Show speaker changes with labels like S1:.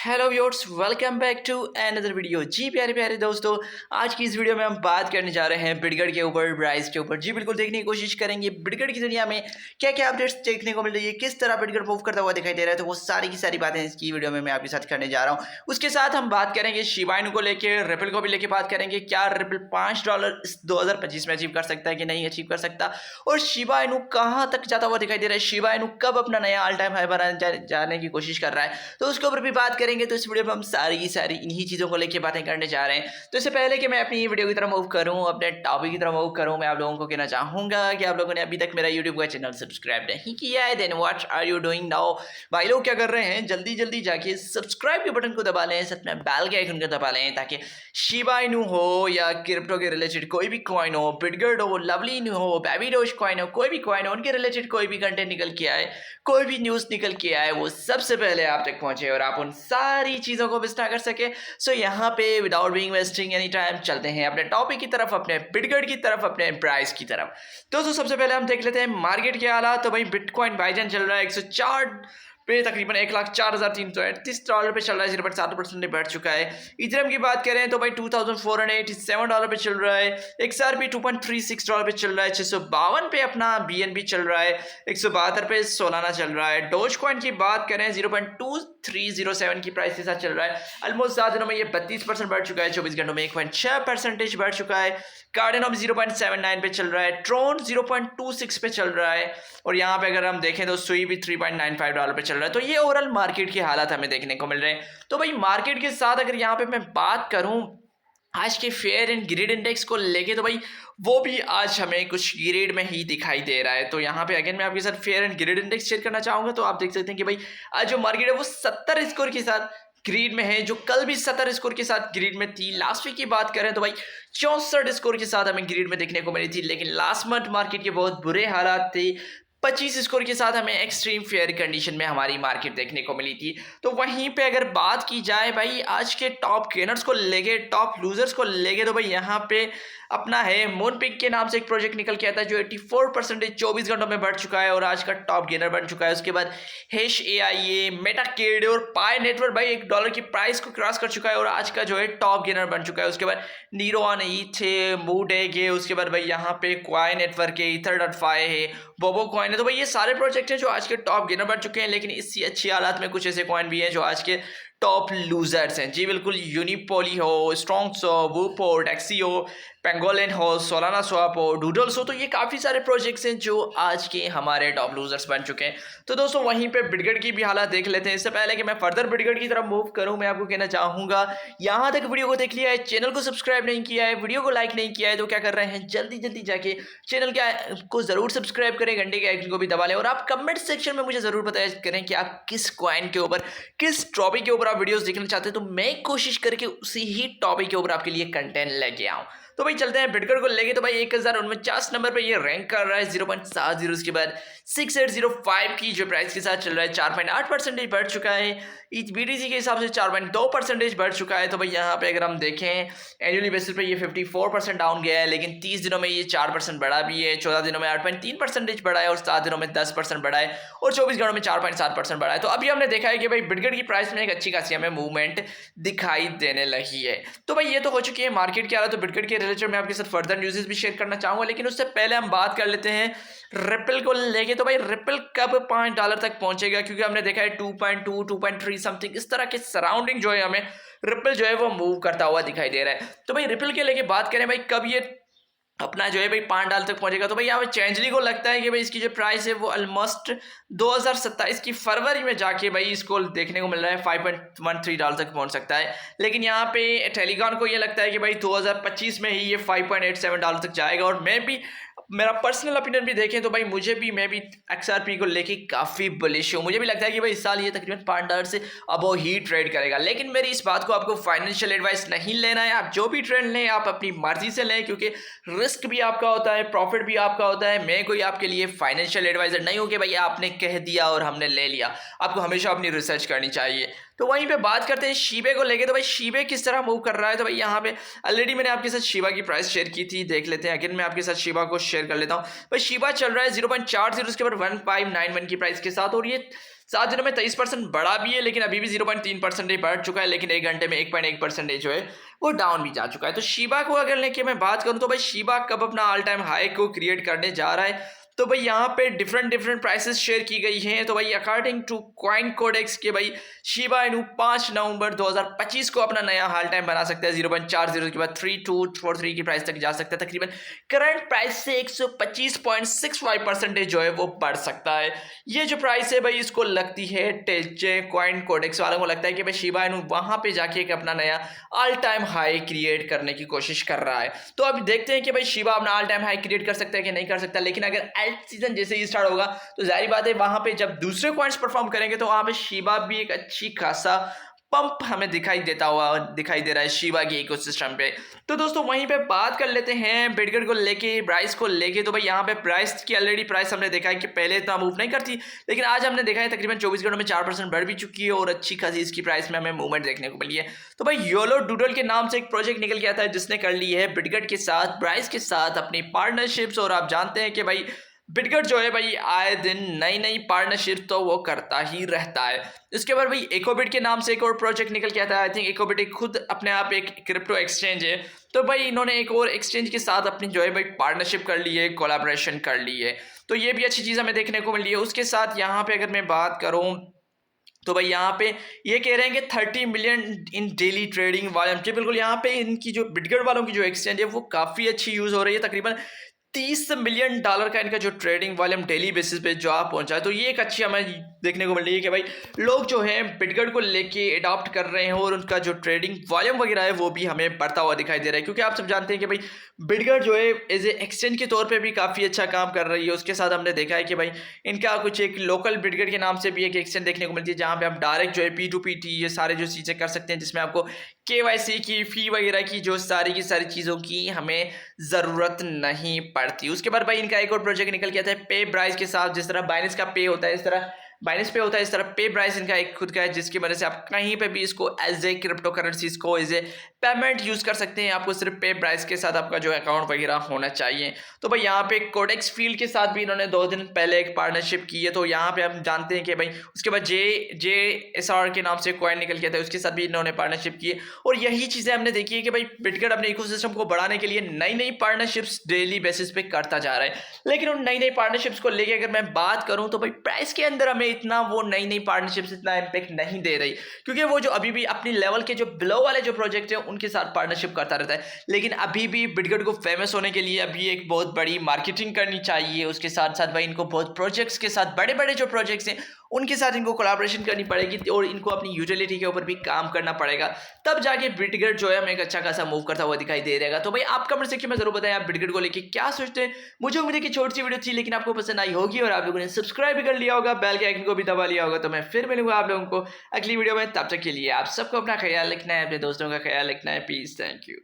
S1: Hello viewers, welcome back to another video. जी प्यारे प्यारे दोस्तों, आज की इस वीडियो में हम बात करने जा रहे हैं बिटकॉइन के ऊपर, प्राइस के ऊपर। जी बिल्कुल, देखने की कोशिश करेंगे बिटकॉइन की दुनिया में क्या क्या अपडेट्स देखने को मिल रही है, किस तरह बिटकॉइन मूव करता हुआ दिखाई दे रहा है। तो वो सारी की सारी बातें इसकी वीडियो में मैं आपके साथ करने जा रहा हूँ। उसके साथ हम बात करेंगे शिबा इनू को लेके, रिपल को भी लेके बात करेंगे। क्या रिपल $5 इस 2025 में अचीव कर सकता है कि नहीं अचीव कर सकता, और शिबा इनू कहाँ तक जाता हुआ दिखाई दे रहा है, शिबा इनू कब अपना नया ऑल टाइम हाई बनाने जाने की कोशिश कर रहा है, तो उसके ऊपर भी बात करेंगे। तो इस वीडियो में हम सारी की सारी इन्हीं चीज़ों को लेकर बातें करने जा रहे हैं। तो इससे पहले कि मैं अपनी वीडियो की तरफ मूव करूं, अपने टॉपिक की तरफ मूव करूं, मैं आप लोगों को कहना चाहूंगा कि आप लोगों ने अभी तक मेरा यूट्यूब का चैनल सब्सक्राइब नहीं किया है, then what are you doing now. भाई लोग क्या कर रहे हैं, जल्दी जल्दी जाके सब्सक्राइब के बटन को दबा लें, साथ में बेल के आइकन को दबा लें, ताकि शिबा इनू हो या क्रिप्टो के रिलेटेड कोई भी कॉइन हो, बिटगर्ड हो, लवली इनू हो, बेबी डोज कॉइन हो, कोई भी कॉइन हो, उनके रिलेटेड कोई भी कंटेंट निकल के आए, कोई भी न्यूज़ निकल के आए, वो सबसे पहले आप तक पहुंचे और आप उन सारी चीज़ों को विस्तार कर सके। सो यहाँ पे without being wasting any time चलते हैं अपने टॉपिक की तरफ, अपने बिटकॉइन की तरफ, अपने प्राइस की तरफ। दोस्तों सबसे पहले हम देख लेते हैं मार्केट के हालात। तो भाई बिटकॉइन भाईजान चल रहा है 104 पे, तकरीबन $1,04,338 पे चल रहा है, 0.7% बढ़ चुका है। इथेरियम की बात करें तो भाई $2,487 पे चल रहा है। XRP $2.36 पे चल रहा है। 652 पे अपना BNB चल रहा है। 172 पे सोलाना चल रहा है। डोज कॉइन की बात करें 0.2307 की प्राइस के साथ चल रहा है। ऑलमोस्ट 7 दिनों में ये 32% बढ़ चुका है, 24 घंटों में 1.6% बढ़ चुका है। कार्डेनो 0.79 पे चल रहा है। ट्रोन 0.26 पे चल रहा है। और यहाँ पे अगर हम देखें तो सुई भी $3.95 पे चल रहा है। तो ये ओवरऑल मार्केट के हालात हमें देखने को मिल रहे हैं। तो भाई मार्केट के साथ अगर यहाँ पे मैं बात करूँ आज के फेयर एंड ग्रिड इंडेक्स को लेके, तो भाई वो भी आज हमें कुछ ग्रिड में ही दिखाई दे रहा है। तो यहाँ पे अगेन मैं आपके साथ fair and grid index share करना चाहूँगा। तो आप देख सकते हैं कि भाई आज जो मार्केट है वो 70 स्कोर के साथ ग्रीड में है, जो कल भी 70 स्कोर के साथ ग्रीड में थी। लास्ट वीक की बात करें तो भाई 64 स्कोर के साथ हमें ग्रीड में देखने को मिली थी। लेकिन लास्ट मंथ मार्केट के बहुत बुरे हालात थे, 25 स्कोर के साथ हमें एक्सट्रीम फेयर कंडीशन में हमारी मार्केट देखने को मिली थी। तो वहीं पे अगर बात की जाए भाई आज के टॉप गेनर्स को लेके, टॉप लूजर्स को लेके, तो भाई यहाँ पे अपना है मूनपिक के नाम से एक प्रोजेक्ट निकल के आता है, जो 84% 24 घंटों में बढ़ चुका है और आज का टॉप गेनर बन चुका है। उसके बाद हैश AIA, मेटाकेड और पाई नेटवर्क भाई $1 की प्राइस को क्रॉस कर चुका है और आज का जो है टॉप गेनर बन चुका है। उसके बाद नीरोन थे, मूडेग है, उसके बाद भाई यहाँ पे क्वाई नेटवर्क है, Ether.fi है, बोबो कॉइन है। तो भाई ये सारे प्रोजेक्ट हैं जो आज के टॉप गेनर बन चुके हैं। लेकिन इससे अच्छी हालात में कुछ ऐसे कॉइन भी हैं जो आज के टॉप लूजर्स हैं। जी बिल्कुल, यूनिपोली हो, स्ट्रॉन्ग्स हो, वूपो, डेक्सियो, पेंगोलिन हो, सोलाना स्वैप हो, डूडल्स हो, तो ये काफ़ी सारे प्रोजेक्ट्स हैं जो आज के हमारे टॉप लूजर्स बन चुके हैं। तो दोस्तों वहीं पे बिटकॉइन की भी हालात देख लेते हैं। इससे पहले कि मैं फर्दर बिटकॉइन की तरफ मूव करूं, मैं आपको कहना चाहूँगा यहाँ तक वीडियो को देख लिया है, चैनल को सब्सक्राइब नहीं किया है, वीडियो को लाइक नहीं किया है, तो क्या कर रहे हैं, जल्दी जल्दी जाके चैनल को ज़रूर सब्सक्राइब करें, घंटे के आइकन को भी दबा लें और आप कमेंट सेक्शन में मुझे ज़रूर बताया करें कि आप किस कॉइन के ऊपर, किस टॉपिक के ऊपर आप वीडियोस देखना चाहते हैं, तो मैं कोशिश करके उसी ही टॉपिक के ऊपर आपके लिए कंटेंट लेके आऊँ। तो भाई चलते हैं बिटकॉइन को लेके। तो भाई 1049 नंबर पे ये रैंक कर रहा है, 0.70। उसके बाद 6805 की जो प्राइस के साथ चल रहा है, 4.8% बढ़ चुका है। BTC के हिसाब से 4.2% बढ़ चुका है। तो भाई यहाँ पे अगर हम देखें एनुअली बेसिस पे ये 54% डाउन गया है, लेकिन 30 दिनों में ये 4% बढ़ा भी है, 14 दिनों में 8.3% बढ़ा है और 7 दिनों में 10% बढ़ा है और 24 घंटों में 4.7% बढ़ा है। तो अभी हमने देखा है कि भाई बिटकॉइन की प्राइस में एक अच्छी खासी हमें मूवमेंट दिखाई देने लगी है। तो भाई ये तो हो चुकी है मार्केट की हालत। तो बिटकॉइन के रिलेटेड मैं आपके साथ फर्दर न्यूज़ भी शेयर करना चाहूँगा, लेकिन उससे पहले हम बात कर लेते हैं रिपल को लेके। तो भाई रिपल कब $5 तक पहुंचेगा, क्योंकि हमने देखा है 2.2, 2.3 समथिंग इस तरह के सराउंडिंग जो है हमें रिपल जो है वो मूव करता हुआ दिखाई दे रहा है। तो भाई रिपल के लेके बात करें भाई कब ये अपना जो है भाई $5 तक पहुंचेगा, तो भाई यहाँ पे चेंजली को लगता है कि भाई इसकी जो प्राइस है वो ऑलमोस्ट 2027 की फरवरी में जाके भाई इसको देखने को मिल रहा है $5.13 तक पहुंच सकता है। लेकिन यहाँ पे टेलीकॉन को ये लगता है कि भाई 2025 में ही ये $5.87 तक जाएगा। और मैं भी, मेरा पर्सनल ओपिनियन भी देखें तो भाई मैं भी XRP को लेके काफ़ी बुलिश हूँ। मुझे भी लगता है कि भाई इस साल ये तकरीबन $5 से अबव ही ट्रेड करेगा। लेकिन मेरी इस बात को आपको फाइनेंशियल एडवाइस नहीं लेना है। आप जो भी ट्रेड लें आप अपनी मर्जी से लें, क्योंकि रिस्क भी आपका होता है, प्रॉफिट भी आपका होता है। मैं कोई आपके लिए फाइनेंशियल एडवाइजर नहीं हूँ कि भाई आपने कह दिया और हमने ले लिया। आपको हमेशा अपनी रिसर्च करनी चाहिए। तो वहीं पे बात करते हैं शीबे को लेके। तो भाई शीबे किस तरह मूव कर रहा है, तो भाई यहाँ पे ऑलरेडी मैंने आपके साथ शीबा की प्राइस शेयर की थी, देख लेते हैं। अगेन मैं आपके साथ शीबा को शेयर कर लेता हूँ। भाई शीबा चल रहा है 0.40, उसके बाद 1591 की प्राइस के साथ, और ये 7 दिनों में 23% बढ़ा भी है, लेकिन अभी भी 0.3% बढ़ चुका है, लेकिन 1 घंटे में 1.1% जो है वो डाउन भी जा चुका है। तो शिबा को अगर लेके मैं बात करूं तो भाई शिबा कब अपना ऑल टाइम हाई को क्रिएट करने जा रहा है, तो भाई यहाँ पे डिफरेंट प्राइसेस शेयर की गई हैं। तो भाई अकॉर्डिंग टू कॉइन कोडेक्स के भाई शिबा इनू 5 नवंबर 2025 को अपना नया हाल टाइम बना सकता है 0.40 के बाद 3243 की प्राइस तक जा सकता है। तकरीबन करंट प्राइस से 125.65% जो है वो बढ़ सकता है। ये जो प्राइस है भाई इसको लगती है टेल्चे कॉइन कोडेक्स वालों को लगता है कि भाई शिबा इनू वहां पे जाके एक अपना नया ऑल टाइम हाई क्रिएट करने की कोशिश कर रहा है। तो अब देखते हैं कि भाई शिबा अपना ऑल टाइम हाई क्रिएट कर सकता है कि नहीं कर सकता। लेकिन अगर एल्ट सीजन जैसे ही स्टार्ट होगा तो जाहिर बात है वहां पे जब दूसरे कॉइन्स परफॉर्म करेंगे तो वहां पे शिबा भी एक अच्छी खासा पंप हमें दिखाई दे रहा है शिबा के इकोसिस्टम पे। तो दोस्तों वहीं पे बात कर लेते हैं बिटकॉइन को लेके, प्राइस को लेके। तो भाई यहाँ पे प्राइस की ऑलरेडी प्राइस हमने देखा है कि पहले इतना मूव नहीं करती, लेकिन आज हमने देखा है तकरीबन 24 घंटों में 4% बढ़ भी चुकी है और अच्छी खासी इसकी प्राइस में हमें मूवमेंट देखने को मिली है। तो भाई योलो डूडल के नाम से एक प्रोजेक्ट निकल के आता है जिसने कर ली है बिटकॉइन के साथ, प्राइस के साथ अपनी पार्टनरशिप्स। और आप जानते हैं कि भाई बिटकॉइन जो है भाई आए दिन नई पार्टनरशिप तो वो करता ही रहता है। इसके बाद भाई इकोबिट के नाम से एक और प्रोजेक्ट निकल के आता है। आई थिंक इकोबिट एक खुद अपने आप एक क्रिप्टो एक्सचेंज है। तो भाई इन्होंने एक और एक्सचेंज के साथ अपनी जो है भाई पार्टनरशिप कर ली है, कोलैबोरेशन कर ली है। तो ये भी अच्छी चीज़ हमें देखने को मिली है। उसके साथ यहाँ पे अगर मैं बात करूँ तो भाई यहाँ पे ये कह रहे हैं कि 30 million in daily trading volume. जी बिल्कुल, यहाँ पे इनकी जो बिटकॉइन वालों की जो एक्सचेंज है वो काफ़ी अच्छी यूज़ हो रही है। तकरीबन $30 मिलियन का इनका जो ट्रेडिंग वॉल्यूम डेली बेसिस पे जो आप पहुंचा है, तो ये एक अच्छी हमें देखने को मिल रही है कि भाई लोग जो हैं बिटकॉइन को लेके अडॉप्ट कर रहे हैं और उनका जो ट्रेडिंग वॉल्यूम वगैरह है वो भी हमें बढ़ता हुआ दिखाई दे रहा है। क्योंकि आप सब जानते हैं कि भाई बिटकॉइन जो है एज ए एक्सचेंज के तौर पे भी काफ़ी अच्छा काम कर रही है। उसके साथ हमने देखा है कि भाई इनका कुछ एक लोकल बिटकॉइन के नाम से भी एक एक्सचेंज देखने को मिलती है जहाँ पे आप डायरेक्ट जो है P2P ये सारे जो चीज़ें कर सकते हैं, जिसमें आपको KYC की फ़ी वगैरह की जो सारी की सारी चीज़ों की हमें ज़रूरत नहीं पड़ती। उसके बाद भाई इनका एक और प्रोजेक्ट निकल के आता है पे ब्राइस के साथ। जिस तरह बाइनेंस का पे होता है इस तरह बाइनेंस पे होता है, इस तरह पे ब्राइस इनका एक खुद का है, जिसकी वजह से आप कहीं पे भी इसको एज ए क्रिप्टो करेंसी इसको एज ए पेमेंट यूज़ कर सकते हैं। आपको सिर्फ पे ब्राइस के साथ आपका जो अकाउंट वगैरह होना चाहिए। तो भाई यहाँ पे कोडेक्स फील्ड के साथ भी इन्होंने 2 दिन पहले एक पार्टनरशिप की है। तो यहाँ पे हम जानते हैं कि भाई उसके बाद JSR के नाम से कॉइन निकल के आता है, उसके साथ भी इन्होंने पार्टनरशिप की है। और यही चीज़ें हमने देखी है कि भाई बिटकॉइन अपने इकोसिस्टम को बढ़ाने के लिए नई पार्टनरशिप्स डेली बेसिस पे करता जा रहा है। लेकिन उन नई पार्टनरशिप्स को लेकर अगर मैं बात करूँ तो भाई प्राइस के अंदर हमें इतना वो नई पार्टनरशिप्स इतना इम्पैक्ट नहीं दे रही, क्योंकि वो जो अभी भी अपनी लेवल के जो बिलो वाले जो प्रोजेक्ट हैं उनके साथ पार्टनरशिप करता रहता है। लेकिन अभी भी बिटकॉइन को फेमस होने के लिए अभी एक बहुत बड़ी मार्केटिंग करनी चाहिए। उसके साथ साथ भाई इनको बहुत प्रोजेक्ट्स के साथ बड़े जो प्रोजेक्ट्स हैं उनके साथ इनको कोलैबोरेशन करनी पड़ेगी और इनको अपनी यूटिलिटी के ऊपर भी काम करना पड़ेगा, तब जाके बिटकॉइन जो है हमें एक अच्छा खासा मूव करता हुआ दिखाई दे रहेगा। तो भाई आप कमेंट सेक्शन में जरूर बताएं आप बिटकॉइन को लेके क्या सोचते हैं। मुझे उम्मीद है कि छोटी सी वीडियो थी लेकिन आपको पसंद आई होगी और आप लोगों ने सब्सक्राइब भी कर लिया होगा, बेल के आइकन को भी दबा लिया होगा। तो मैं फिर मिलूंगा आप लोगों को अगली वीडियो में, तब तक के लिए आप सबको अपना ख्याल रखना है, अपने दोस्तों का ख्याल रखना है। Peace, thank you.